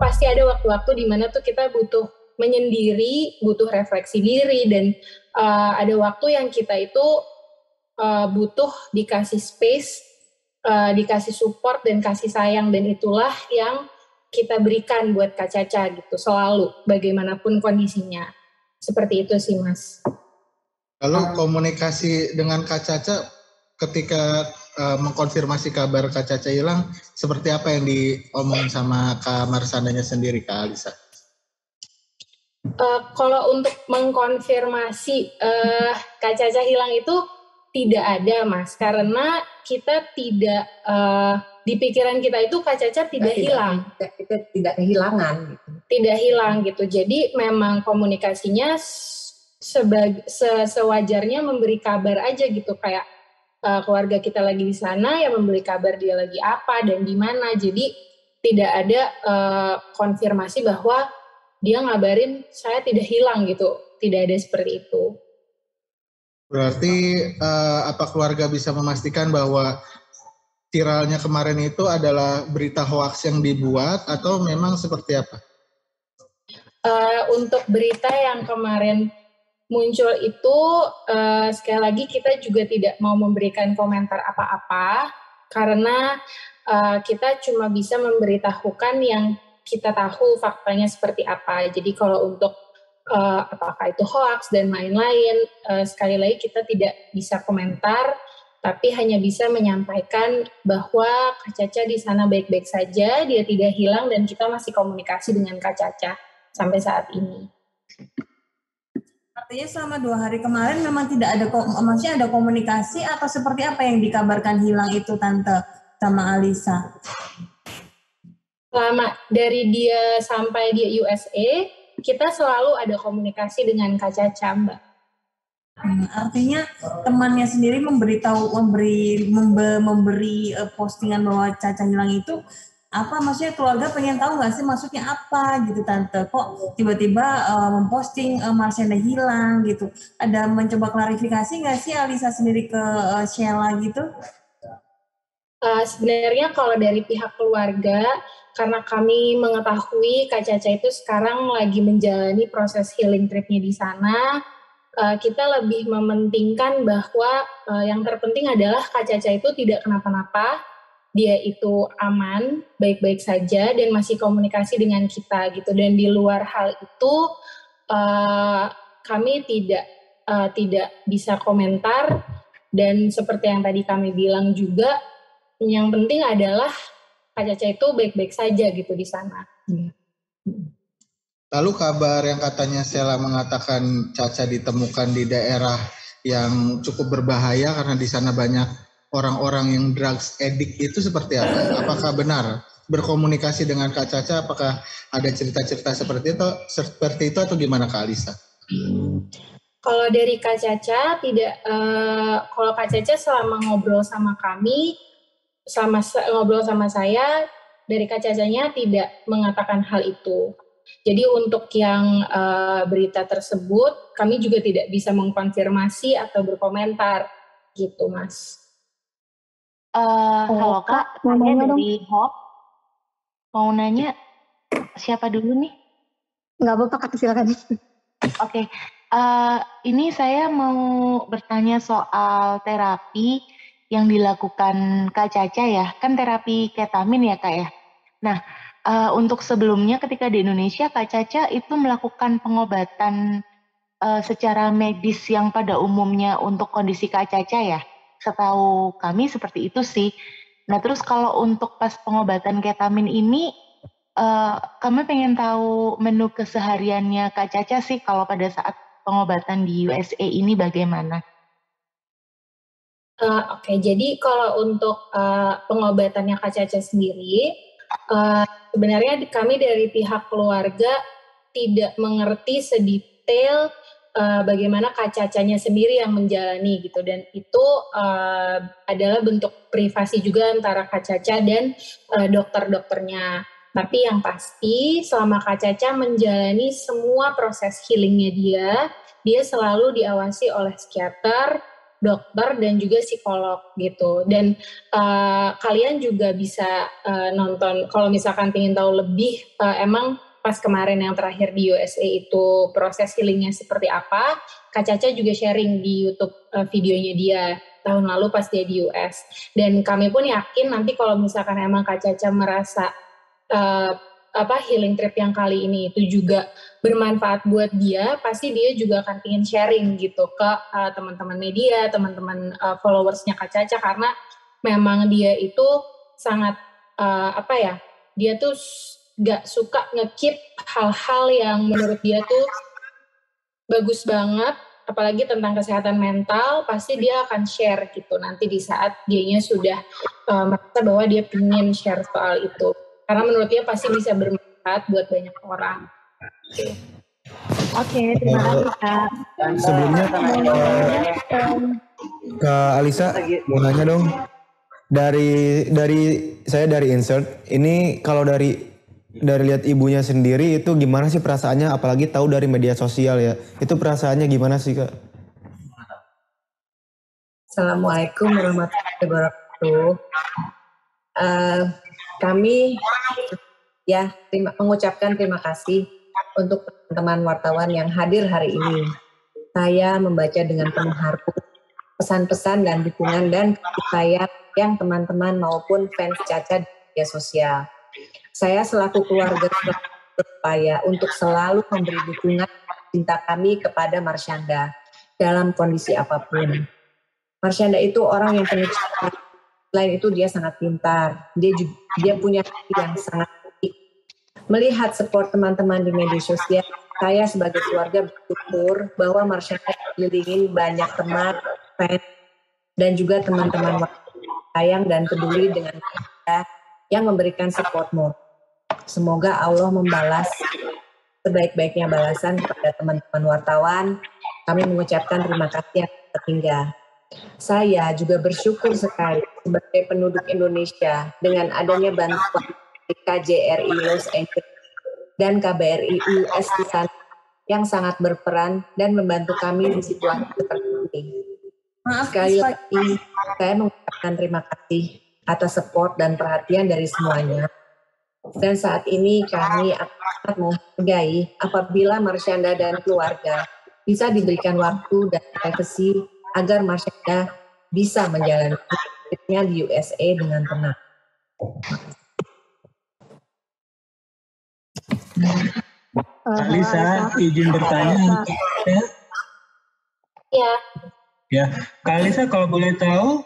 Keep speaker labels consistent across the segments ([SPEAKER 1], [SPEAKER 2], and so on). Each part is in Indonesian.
[SPEAKER 1] pasti ada waktu-waktu di mana tuh kita butuh menyendiri, butuh refleksi diri, dan ada waktu yang kita itu butuh dikasih space, dikasih support dan kasih sayang, dan itulah yang kita berikan buat Kak Caca gitu, selalu, bagaimanapun kondisinya. Seperti itu sih, Mas.
[SPEAKER 2] Lalu komunikasi dengan Kak Caca ketika mengkonfirmasi kabar Kak Caca hilang, seperti apa yang diomongin sama Kak Marsandanya sendiri, Kak Alisa?
[SPEAKER 1] Kalau untuk mengkonfirmasi Kak Caca hilang itu tidak ada, Mas, karena kita tidak di pikiran kita itu Kak Caca tidak hilang,
[SPEAKER 3] kita tidak kehilangan gitu.
[SPEAKER 1] Tidak hilang gitu. Jadi memang komunikasinya sewajarnya memberi kabar aja gitu, kayak keluarga kita lagi di sana ya memberi kabar dia lagi apa dan di mana. Jadi tidak ada konfirmasi bahwa dia ngabarin saya tidak hilang gitu, tidak ada seperti itu.
[SPEAKER 2] Berarti apa keluarga bisa memastikan bahwa viralnya kemarin itu adalah berita hoaks yang dibuat atau memang seperti apa?
[SPEAKER 1] Untuk berita yang kemarin muncul itu sekali lagi kita juga tidak mau memberikan komentar apa-apa karena kita cuma bisa memberitahukan yang kita tahu faktanya seperti apa. Jadi kalau untuk apakah itu hoax dan lain-lain, sekali lagi kita tidak bisa komentar, tapi hanya bisa menyampaikan bahwa Kak Caca di sana baik-baik saja, dia tidak hilang dan kita masih komunikasi dengan Kak Caca sampai saat ini.
[SPEAKER 4] Artinya selama 2 hari kemarin memang tidak ada, maksudnya ada komunikasi atau seperti apa yang dikabarkan hilang itu Tante sama Alisa?
[SPEAKER 1] Selama dari dia sampai dia USA, kita selalu ada komunikasi dengan Kak Caca, Mbak.
[SPEAKER 4] Artinya temannya sendiri memberi postingan bahwa Caca hilang itu apa, maksudnya keluarga pengen tahu nggak sih maksudnya apa gitu Tante, kok tiba-tiba memposting Marshanda hilang gitu, ada mencoba klarifikasi nggak sih Alisa sendiri ke Sheila gitu?
[SPEAKER 1] Sebenarnya kalau dari pihak keluarga, karena kami mengetahui Kak Caca itu sekarang lagi menjalani proses healing trip-nya di sana, kita lebih mementingkan bahwa yang terpenting adalah Kak Caca itu tidak kenapa-napa, dia itu aman, baik-baik saja, dan masih komunikasi dengan kita gitu. Dan di luar hal itu, kami tidak bisa komentar, dan seperti yang tadi kami bilang juga, yang penting adalah Kak Caca itu baik-baik saja gitu di sana.
[SPEAKER 2] Lalu kabar yang katanya Sheila mengatakan Caca ditemukan di daerah yang cukup berbahaya karena di sana banyak orang-orang yang drugs addict itu seperti apa? Apakah benar? Berkomunikasi dengan Kak Caca, apakah ada cerita-cerita seperti itu atau gimana Kak Alisa?
[SPEAKER 1] Kalau dari Kak Caca tidak. Kalau Kak Caca selama ngobrol sama kami, ngobrol sama saya, dari Kak Cacanya tidak mengatakan hal itu. Jadi untuk yang berita tersebut, kami juga tidak bisa mengkonfirmasi atau berkomentar, gitu Mas.
[SPEAKER 5] Halo Kak, saya dari Hope. Mau nanya siapa dulu nih?
[SPEAKER 6] Nggak apa-apa Kak, silakan.
[SPEAKER 5] Oke. Ini saya mau bertanya soal terapi yang dilakukan Kak Caca ya, kan terapi ketamin ya Kak ya. Nah, untuk sebelumnya ketika di Indonesia Kak Caca itu melakukan pengobatan secara medis yang pada umumnya untuk kondisi Kak Caca ya. Setahu kami seperti itu sih. Nah terus kalau untuk pas pengobatan ketamin ini, kami pengen tahu menu kesehariannya Kak Caca sih kalau pada saat pengobatan di USA ini bagaimana?
[SPEAKER 1] Oke, jadi kalau untuk pengobatannya Kak Caca sendiri, sebenarnya kami dari pihak keluarga tidak mengerti sedetail bagaimana Kak Cacanya sendiri yang menjalani gitu, dan itu adalah bentuk privasi juga antara Kak Caca dan dokter-dokternya. Tapi yang pasti selama Kak Caca menjalani semua proses healingnya dia selalu diawasi oleh psikiater, dokter dan juga psikolog gitu. Dan kalian juga bisa nonton kalau misalkan ingin tahu lebih emang pas kemarin yang terakhir di USA itu proses healingnya seperti apa, Kak Caca juga sharing di YouTube videonya dia tahun lalu pas dia di US. Dan kami pun yakin nanti kalau misalkan emang Kak Caca merasa healing trip yang kali ini itu juga bermanfaat buat dia, pasti dia juga akan ingin sharing gitu ke teman-teman media, teman-teman followersnya Kak Caca, karena memang dia itu sangat dia tuh gak suka nge-keep hal-hal yang menurut dia tuh bagus banget, apalagi tentang kesehatan mental, pasti dia akan share gitu nanti di saat dianya sudah merasa bahwa dia pengen share soal itu. Karena menurut dia pasti bisa bermanfaat buat banyak orang.
[SPEAKER 5] Oke, terima kasih Kak.
[SPEAKER 7] Sebelumnya Kak Alisa mau nanya dong. Saya dari Insert. Ini kalau dari lihat ibunya sendiri itu gimana sih perasaannya, apalagi tahu dari media sosial ya. Itu perasaannya gimana sih Kak?
[SPEAKER 3] Assalamualaikum warahmatullahi wabarakatuh. Kami mengucapkan terima kasih untuk teman-teman wartawan yang hadir hari ini. Saya membaca dengan penuh haru pesan-pesan dan dukungan dan saya yang teman-teman maupun fans Caca di media sosial. Saya selaku keluarga berupaya untuk selalu memberi dukungan cinta kami kepada Marsyanda dalam kondisi apapun. Marsyanda itu orang yang penuh cinta. Selain itu dia sangat pintar. Dia punya hati yang sangat baik. Melihat support teman-teman di media sosial, saya sebagai keluarga bersyukur bahwa Marsyanda dikelilingi banyak teman, fans, dan juga teman-teman sayang dan peduli dengan kita yang memberikan support-mu. Semoga Allah membalas sebaik-baiknya balasan kepada teman-teman wartawan. Kami mengucapkan terima kasih yang terhingga. Saya juga bersyukur sekali sebagai penduduk Indonesia dengan adanya bantuan KJRI Los Angeles dan KBRI US di sana yang sangat berperan dan membantu kami di situasi seperti ini. Sekali lagi, saya mengucapkan terima kasih atas support dan perhatian dari semuanya. Dan saat ini kami akan menghargai apabila Marsyanda dan keluarga bisa diberikan waktu dan privasi agar Marsyanda bisa menjalani hidupnya di USA dengan tenang.
[SPEAKER 8] Alisa, izin bertanya.
[SPEAKER 1] Ya.
[SPEAKER 8] Ya, Kak Alisa kalau boleh tahu,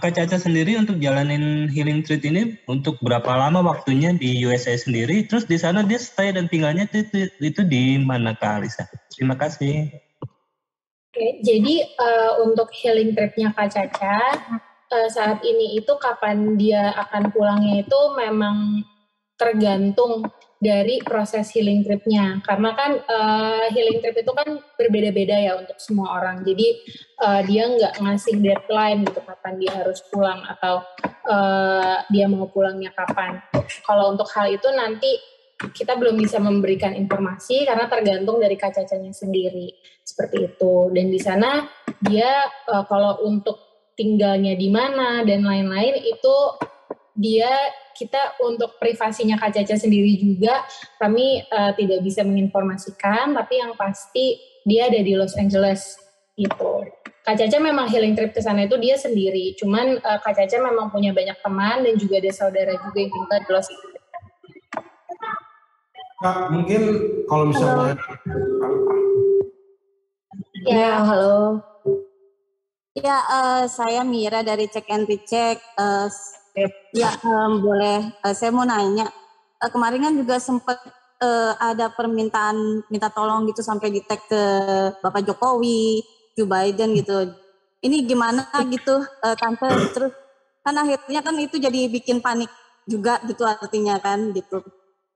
[SPEAKER 8] Kak Caca sendiri untuk jalanin healing treat ini untuk berapa lama waktunya di USA sendiri? Terus di sana dia stay dan tinggalnya itu di mana Kak Alisa? Terima kasih.
[SPEAKER 1] Oke, jadi untuk healing tripnya Kak Caca, saat ini itu kapan dia akan pulangnya itu memang tergantung dari proses healing tripnya. Karena kan healing trip itu kan berbeda-beda ya untuk semua orang. Jadi dia nggak ngasih deadline gitu kapan dia harus pulang atau dia mau pulangnya kapan. Kalau untuk hal itu nanti kita belum bisa memberikan informasi karena tergantung dari Kak Cacanya sendiri seperti itu. Dan di sana dia kalau untuk tinggalnya di mana dan lain-lain itu kita untuk privasinya Kak Caca sendiri juga kami tidak bisa menginformasikan, tapi yang pasti dia ada di Los Angeles gitu. Kak Caca memang healing trip ke sana itu dia sendiri, cuman Kak Caca memang punya banyak teman dan juga ada saudara juga yang tinggal di Los Angeles.
[SPEAKER 9] Kak, mungkin kalau misalnya
[SPEAKER 3] Ya, halo.
[SPEAKER 10] Ya, saya Mira dari Check and Recheck. Ya, boleh. Saya mau nanya. Kemarin kan juga sempat ada permintaan minta tolong gitu sampai di tag ke Bapak Jokowi, Joe Biden gitu. Ini gimana gitu, Tante? Terus kan akhirnya kan itu jadi bikin panik juga gitu artinya kan gitu.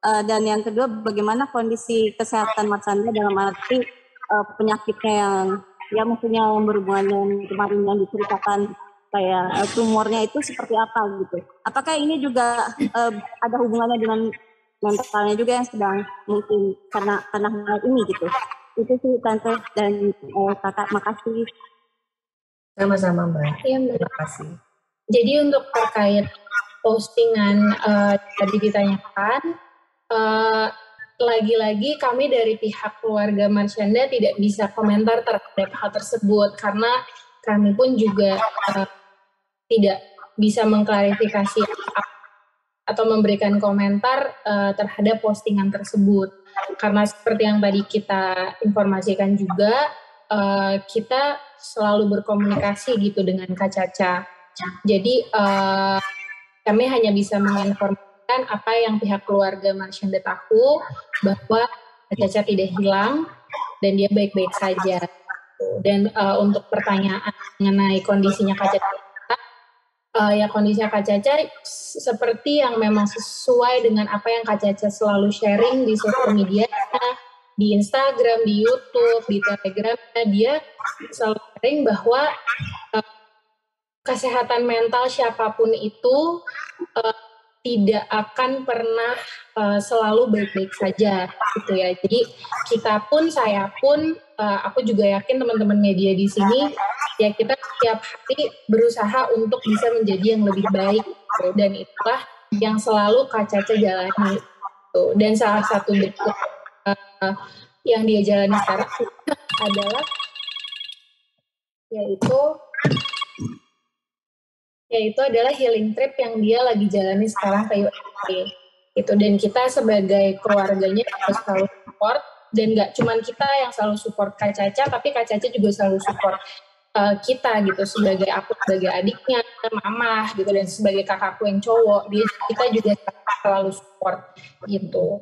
[SPEAKER 10] Dan yang kedua, bagaimana kondisi kesehatan Marsyanda dalam arti penyakitnya yang maksudnya yang berhubungan dengan kemarin yang diceritakan kayak tumornya itu seperti apa gitu. Apakah ini juga ada hubungannya dengan mentalnya juga yang sedang mungkin karena hal ini gitu. Itu sih Tante dan Kakak, makasih.
[SPEAKER 3] Sama-sama Mbak.
[SPEAKER 1] Iya Mbak.
[SPEAKER 3] Terima kasih.
[SPEAKER 1] Jadi untuk terkait postingan tadi ditanyakan, lagi-lagi kami dari pihak keluarga Marsyanda tidak bisa komentar terhadap hal tersebut karena kami pun juga tidak bisa mengklarifikasi atau memberikan komentar terhadap postingan tersebut. Karena seperti yang tadi kita informasikan juga, kita selalu berkomunikasi gitu dengan Kak Caca. Jadi kami hanya bisa menginformasikan apa yang pihak keluarga Marsyanda tahu, bahwa Kak Caca tidak hilang dan dia baik-baik saja. Dan untuk pertanyaan mengenai kondisinya Kak Caca, ya kondisinya Kak Caca seperti yang memang sesuai dengan apa yang Kak Caca selalu sharing di sosial media, di Instagram, di YouTube, di Telegram, dia selalu sharing bahwa kesehatan mental siapapun itu tidak akan pernah selalu baik-baik saja gitu ya. Jadi kita pun, saya pun, aku juga yakin teman-teman media di sini ya, kita setiap hari berusaha untuk bisa menjadi yang lebih baik gitu. Dan itulah yang selalu Kak Caca jalani gitu. Dan salah satu bentuk yang dia jalani sekarang adalah yaitu adalah healing trip yang dia lagi jalani sekarang ke USA gitu. Dan kita sebagai keluarganya harus selalu support, dan gak cuman kita yang selalu support Kak Caca, tapi Kak Caca juga selalu support kita gitu, sebagai aku sebagai adiknya, mama gitu, dan sebagai kakakku yang cowok, kita juga selalu support gitu.